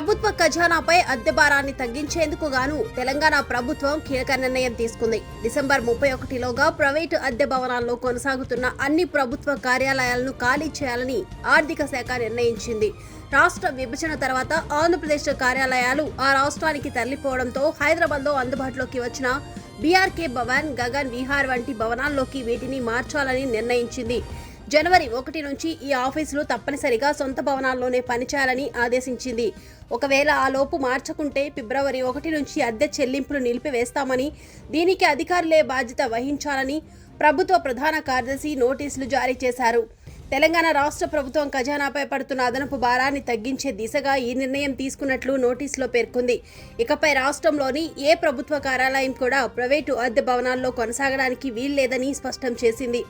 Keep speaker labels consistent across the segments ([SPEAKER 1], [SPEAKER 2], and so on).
[SPEAKER 1] ప్రభుత్వ ఖజానాపై అద్దె భారాన్ని తగ్గించేందుకు గాను తెలంగాణ ప్రభుత్వం కీలక నిర్ణయం తీసుకుంది. డిసెంబర్ 31లోగా ప్రైవేటు అద్దె భవనాల్లో కొనసాగుతున్న అన్ని ప్రభుత్వ కార్యాలయాలను ఖాళీ చేయాలని ఆర్థిక శాఖ నిర్ణయించింది. రాష్ట్ర విభజన తర్వాత ఆంధ్రప్రదేశ్ కార్యాలయాలు ఆ రాష్ట్రానికి తరలిపోవడంతో హైదరాబాద్లో అందుబాటులోకి వచ్చిన బీఆర్కే భవన్, గగన్ విహార్ వంటి భవనాల్లోకి వీటిని మార్చాలని నిర్ణయించింది. జనవరి 1 నుంచి ఈ ఆఫీసులు తప్పనిసరిగా సొంత భవనాల్లోనే పనిచేయాలని ఆదేశించింది. ఒకవేళ ఆ లోపు మార్చకుంటే ఫిబ్రవరి 1 నుంచి అద్దె చెల్లింపులు నిలిపివేస్తామని, దీనికి అధికారులే బాధ్యత వహించాలని ప్రభుత్వ ప్రధాన కార్యదర్శి నోటీసులు జారీ చేశారు. తెలంగాణ రాష్ట్ర ప్రభుత్వం ఖజానాపై పడుతున్న అదనపు భారాన్ని తగ్గించే దిశగా ఈ నిర్ణయం తీసుకున్నట్లు నోటీసులో పేర్కొంది. ఇకపై రాష్ట్రంలోని ఏ ప్రభుత్వ కార్యాలయం కూడా ప్రైవేటు అద్దె భవనాల్లో కొనసాగడానికి వీల్లేదని స్పష్టం చేసింది.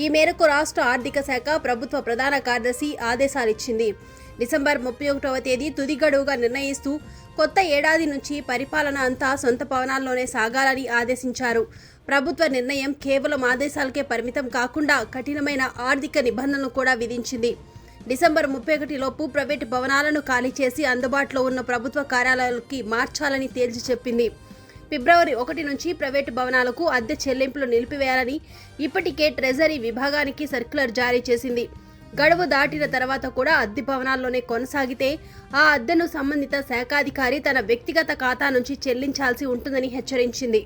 [SPEAKER 1] ఈ మేరకు రాష్ట్ర ఆర్థిక శాఖ ప్రభుత్వ ప్రధాన కార్యదర్శి ఆదేశాలిచ్చింది. డిసెంబర్ 31వ తేదీ తుది గడువుగా నిర్ణయిస్తూ కొత్త ఏడాది నుంచి పరిపాలన అంతా సొంత భవనాల్లోనే సాగాలని ఆదేశించారు. ప్రభుత్వ నిర్ణయం కేవలం ఆదేశాలకే పరిమితం కాకుండా కఠినమైన ఆర్థిక నిబంధనలు కూడా విధించింది. డిసెంబర్ 31 లోపు ప్రైవేటు భవనాలను ఖాళీ చేసి అందుబాటులో ఉన్న ప్రభుత్వ కార్యాలయాలకి మార్చాలని తేల్చి చెప్పింది. ఫిబ్రవరి 1 నుంచి ప్రైవేటు భవనాలకు అద్దె చెల్లింపులు నిలిపివేయాలని ఇప్పటికే ట్రెజరీ విభాగానికి సర్క్యులర్ జారీ చేసింది. గడువు దాటిన తర్వాత కూడా అద్దె భవనాల్లోనే కొనసాగితే ఆ అద్దెను సంబంధిత శాఖాధికారి తన వ్యక్తిగత ఖాతా నుంచి చెల్లించాల్సి ఉంటుందని హెచ్చరించింది.